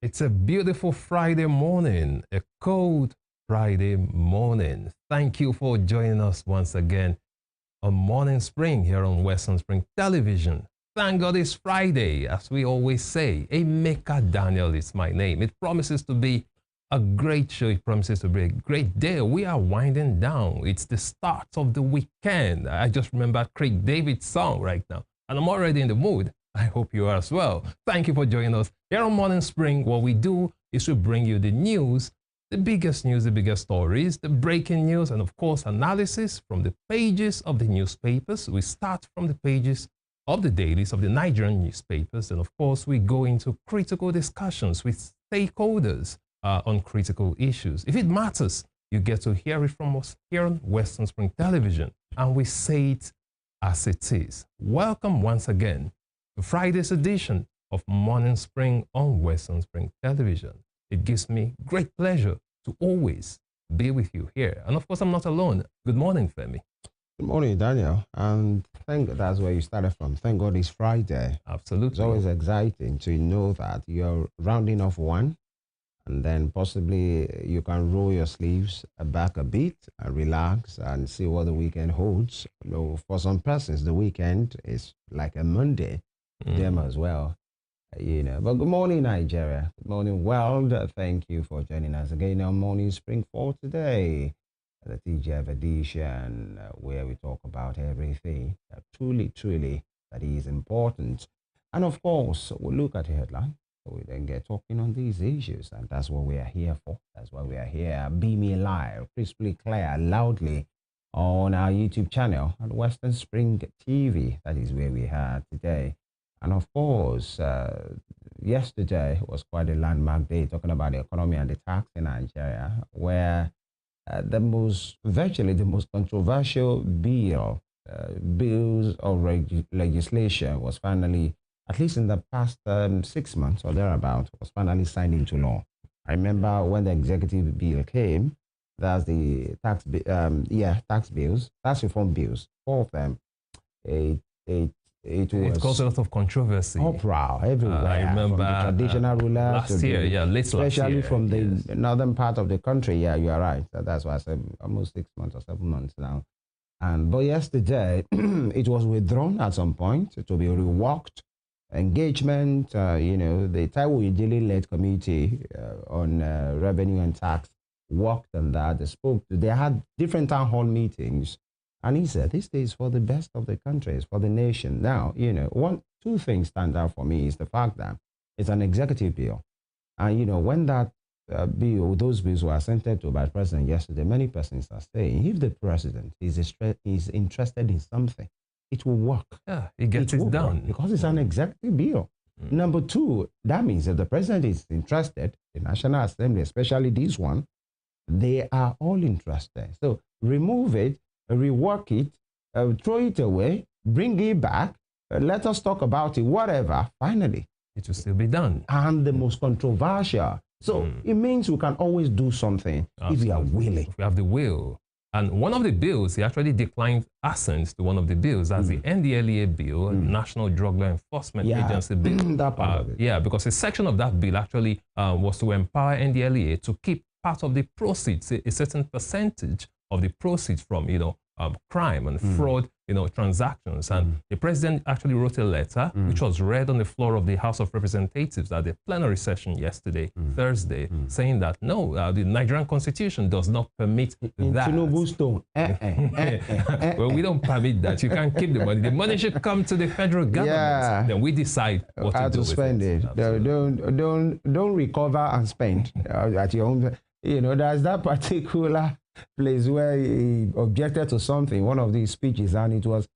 It's a beautiful Friday morning, a cold Friday morning. Thank you for joining us once again on Morning Spring here on Western Spring Television. Thank God it's Friday, as we always say. Emeka Daniel is my name. It promises to be a great show. It promises to be a great day. We are winding down. It's the start of the weekend. I just remembered Craig David's song right now, and I'm already in the mood. I hope you are as well. Thank you for joining us. Here on Morning Spring, what we do is we bring you the news, the biggest stories, the breaking news, and of course, analysis from the pages of the newspapers. We start from the pages of the dailies of the Nigerian newspapers, and of course, we go into critical discussions with stakeholders on critical issues. If it matters, you get to hear it from us here on Western Spring Television, and we say it as it is. Welcome once again to Friday's edition of Morning Spring on Western Spring Television. It gives me great pleasure to always be with you here. And of course, I'm not alone. Good morning, Femi. Good morning, Daniel. And thank God that's where you started from. Thank God it's Friday. Absolutely. It's always exciting to know that you're rounding off one, and then possibly you can roll your sleeves back a bit and relax and see what the weekend holds. You know, for some persons, the weekend is like a Monday. Them as well, But good morning, Nigeria. Good morning, world. Thank you for joining us again on Morning Spring for today, the TGF edition, where we talk about everything that truly that is important. And of course, we'll look at the headline, so we then get talking on these issues, and that's what we are here for. That's why we are here. Be me live, crisply clear, loudly on our YouTube channel at Western Spring TV. That is where we are today. And of course, yesterday was quite a landmark day talking about the economy and the tax in Nigeria, where virtually the most controversial bills or legislation was finally, at least in the past 6 months or thereabout, was finally signed into law. I remember when the executive bill came, that's the tax bills, tax reform bills, four of them. It caused a lot of controversy. Uproar everywhere. I remember from the traditional rulers last year, especially from the yes. northern part of the country. Yeah, you are right. That's why I said almost 6 months or 7 months now. But yesterday, it was withdrawn at some point to be reworked. Engagement, the Taiwo Ijele-led committee on revenue and tax worked on that. They had different town hall meetings. And he said, this is for the best of the countries, for the nation. Now, two things stand out for me is the fact that it's an executive bill. And, when that those bills were assented to by the president yesterday, many persons are saying, if the president is interested in something, it will work. Yeah, it gets it done. Because it's an executive bill. Number two, that means if the president is interested, the National Assembly, especially this one, they are all interested. So remove it, rework it, throw it away, bring it back, let us talk about it, whatever. Finally, it will still be done. And the most controversial. So it means we can always do something. Absolutely. If we are willing. If we have the will. And one of the bills, he actually declined assent to one of the bills. That's the NDLEA bill, National Drug Law Enforcement Agency bill. That part of it. Yeah, because a section of that bill actually was to empower NDLEA to keep part of the proceeds, a certain percentage of the proceeds from, crime and fraud, transactions. And the president actually wrote a letter, which was read on the floor of the House of Representatives at the plenary session yesterday, Thursday, saying that, no, the Nigerian Constitution does not permit that. Well, we don't permit that. You can't keep the money. The money should come to the federal government. Yeah. Then we decide what to do with spend it. Don't recover and spend at your own. There's that particular place where he objected to something, one of these speeches, and it was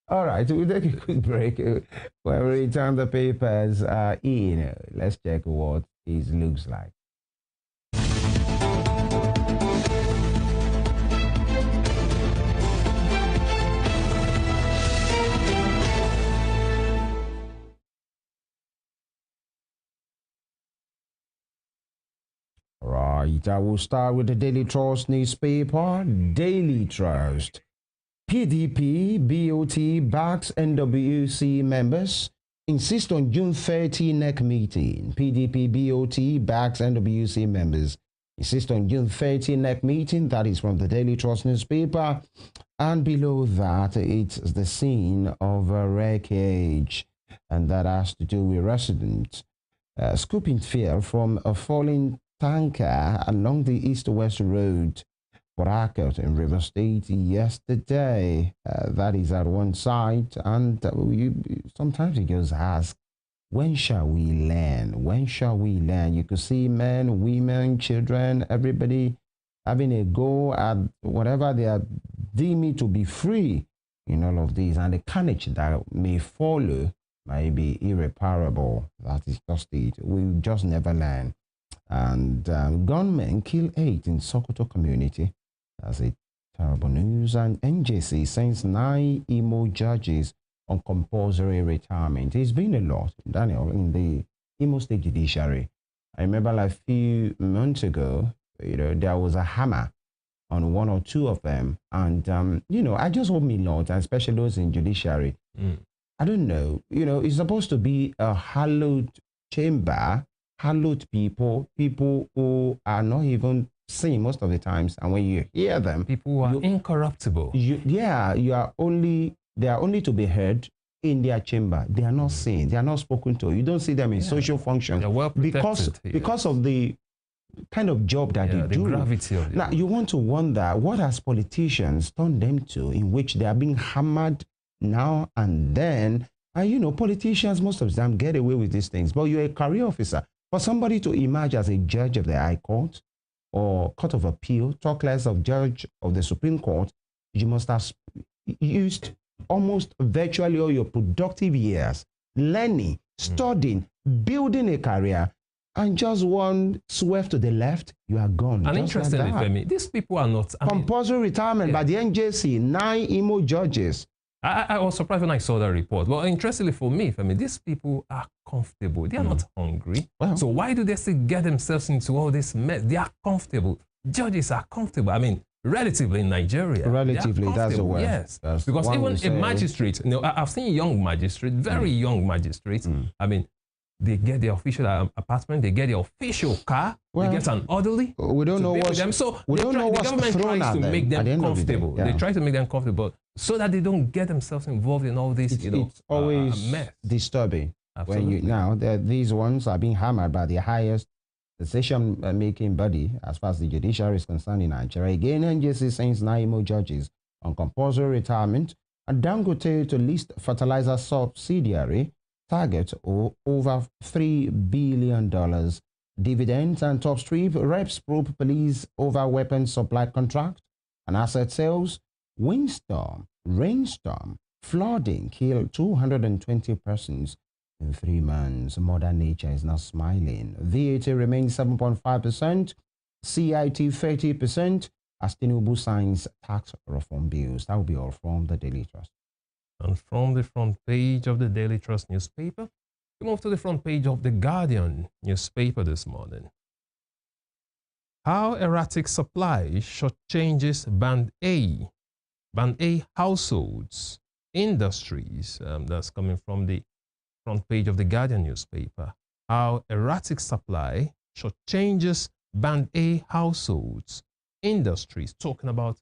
all right, we'll take a quick break. When we return, the papers in. Let's check what it looks like. Right, I will start with the Daily Trust newspaper. Daily Trust. PDP, BOT backs NWC members insist on June 30 NEC meeting. PDP BOT backs NWC members. Insist on June 30 NEC meeting. That is from the Daily Trust newspaper. And below that, it's the scene of a wreckage. And that has to do with residents scooping fuel from a falling tanker along the east-west road for Harcourt in River State yesterday. That is at one side. And sometimes you just ask, when shall we learn? When shall we learn? You could see men, women, children, everybody having a go at whatever they are deeming to be free in all of these. And the carnage that may follow might be irreparable. That is just it. We'll just never learn. And gunmen kill 8 in Sokoto community. That's a terrible news. And NJC sends 9 Imo judges on compulsory retirement. It's been a lot, Daniel, in the Imo State Judiciary. I remember like a few months ago, there was a hammer on 1 or 2 of them. And, I just hope me, Lord, and especially those in judiciary. I don't know, it's supposed to be a hallowed chamber, hallowed people who are not even seen most of the times. And when you hear them, people who are incorruptible. They are only to be heard in their chamber. They are not seen. They are not spoken to. You don't see them in social functions. They're well protected because of the kind of job that they do. The gravity of it. Now, you want to wonder, what has politicians turned them to, in which they are being hammered now and then? And, politicians most of the time get away with these things. But you're a career officer. For somebody to emerge as a judge of the High Court or Court of Appeal, talk less of judge of the Supreme Court, you must have used almost virtually all your productive years learning, studying, building a career, and just one swerve to the left, you are gone. And interestingly, Femi, these people are not... compulsory retirement by the NJC, 9 Imo judges. I was surprised when I saw that report. But interestingly for me, Femi, these people are comfortable. They are not hungry. Well, so why do they still get themselves into all this mess? They are comfortable. Judges are comfortable. I mean, relatively in Nigeria. Relatively, that's the word. Yes. Because even a magistrate, I've seen young magistrates, very young magistrates. I mean, they get their official apartment, they get their official car, they get an orderly. We don't know what's them. So we don't know the government tries to make them comfortable. They try to make them comfortable so that they don't get themselves involved in all this. It's always mess. Disturbing. Absolutely. When these ones are being hammered by the highest decision-making body as far as the judiciary is concerned in Nigeria. Again, NJC sends 9 Imo judges on compulsory retirement, and Dangote to list fertilizer subsidiary target over $3 billion. Dividends and top strip, reps probe police over weapons supply contract and asset sales. Windstorm, rainstorm, flooding killed 220 persons in 3 months. Mother Nature is not smiling. VAT remains 7.5%, CIT 30%, as Tinubu signs tax reform bills. That will be all from the Daily Trust. And from the front page of the Daily Trust newspaper, we move to the front page of the Guardian newspaper this morning. How erratic supply shortchanges Band A households, industries. That's coming from the front page of the Guardian newspaper. How erratic supply shortchanges Band A households, industries. Talking about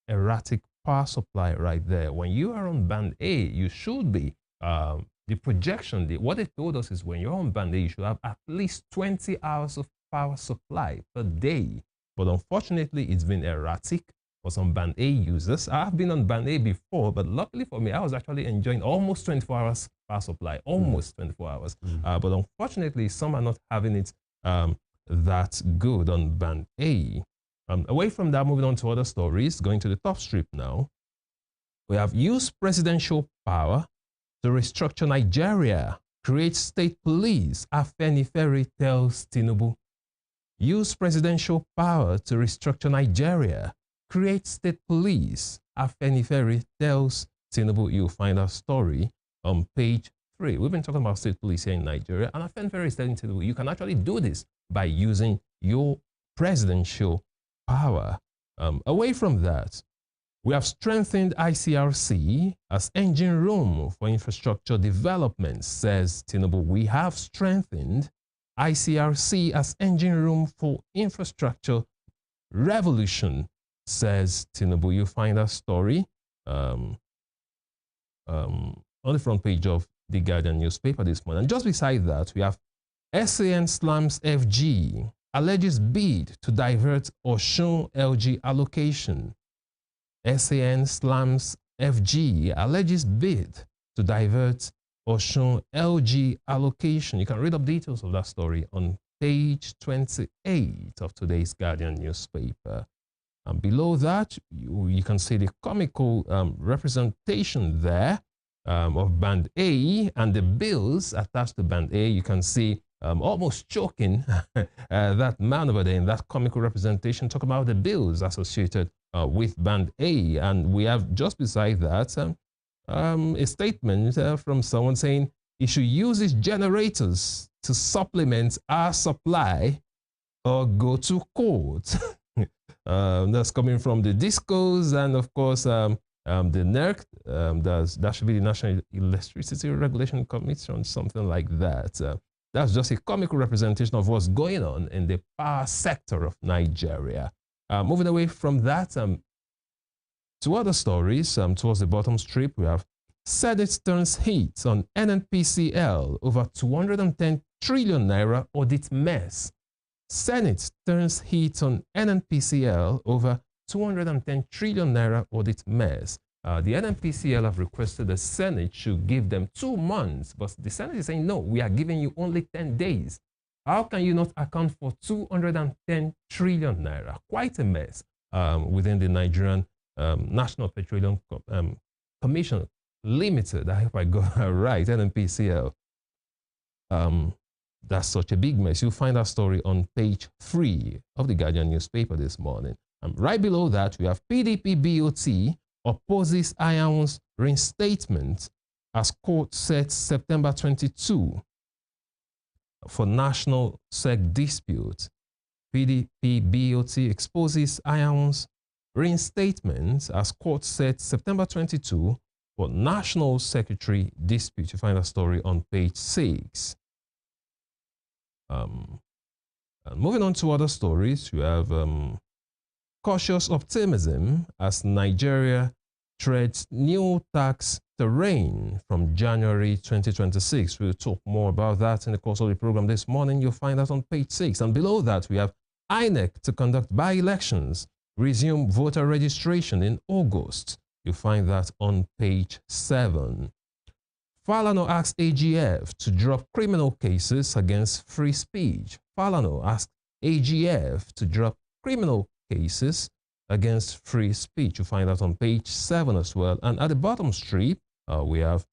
erratic power supply right there. When you are on Band A, you should be, the projection, what they told us is when you're on Band A, you should have at least 20 hours of power supply per day. But unfortunately, it's been erratic for some Band A users. I've been on Band A before, but luckily for me, I was actually enjoying almost 24 hours power supply, almost 24 hours. But unfortunately, some are not having it that good on Band A. Away from that, moving on to other stories, going to the top strip now. We have used presidential power to restructure Nigeria, create state police, Afenifere tells Tinubu. Use presidential power to restructure Nigeria, create state police, Afenifere tells Tinubu. You'll find our story on page 3. We've been talking about state police here in Nigeria, and Afenifere is telling Tinubu you can actually do this by using your presidential power. Away from that, We have strengthened ICRC as engine room for infrastructure development, says Tinubu. We have strengthened ICRC as engine room for infrastructure revolution, says Tinubu. You find that story on the front page of the Guardian newspaper this morning. And just beside that, we have SAN slams FG, alleges bid to divert Osun LG allocation. SAN slams FG, alleges bid to divert Osun LG allocation. You can read up details of that story on page 28 of today's Guardian newspaper. And below that, you can see the comical representation there of Band A and the bills attached to Band A. You can see almost choking that man over there in that comical representation, talk about the bills associated with Band A. And we have just beside that a statement from someone saying he should use his generators to supplement our supply or go to court. That's coming from the discos and, of course, the NERC. That should be the National Electricity Regulation Commission, something like that. That's just a comical representation of what's going on in the power sector of Nigeria. Moving away from that to other stories, towards the bottom strip, we have Senate turns heat on NNPCL over 210 trillion naira audit mess. Senate turns heat on NNPCL over 210 trillion naira audit mess. The NNPCL have requested the Senate should give them 2 months, but the Senate is saying, no, we are giving you only 10 days. How can you not account for 210 trillion naira? Quite a mess within the Nigerian National Petroleum Commission Limited. I hope I got that right, NNPCL. That's such a big mess. You'll find that story on page 3 of the Guardian newspaper this morning. Right below that, we have PDP BOT opposes Iron's reinstatement as court sets September 22 for national SEC dispute. PDP BOT exposes Iron's reinstatement as court sets September 22 for national secretary dispute. You find that story on page 6. Moving on to other stories, you have cautious optimism as Nigeria treads new tax terrain from January 2026. We'll talk more about that in the course of the program this morning. You'll find that on page 6. And below that, we have INEC to conduct by-elections, resume voter registration in August. You'll find that on page 7. Falano asks AGF to drop criminal cases against free speech. Falano asks AGF to drop criminal cases against free speech. You find that on page 7 as well. And at the bottom strip, we have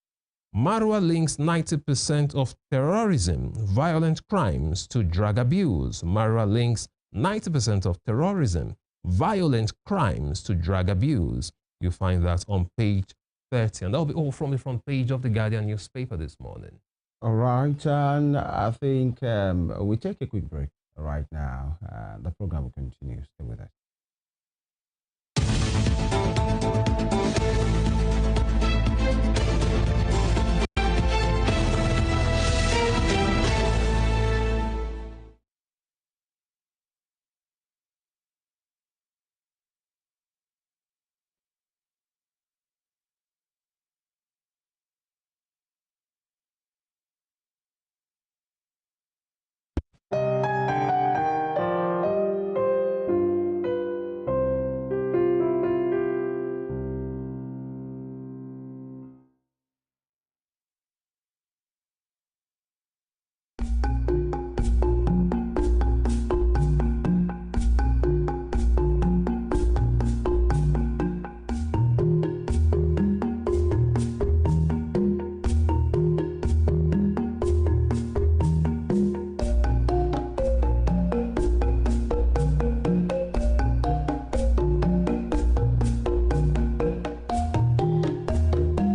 Marwa links 90% of terrorism, violent crimes to drug abuse. Marwa links 90% of terrorism, violent crimes to drug abuse. You find that on page 30. And that'll be all from the front page of the Guardian newspaper this morning. All right, and I think we take a quick break right now. The program will continue. Stay with us.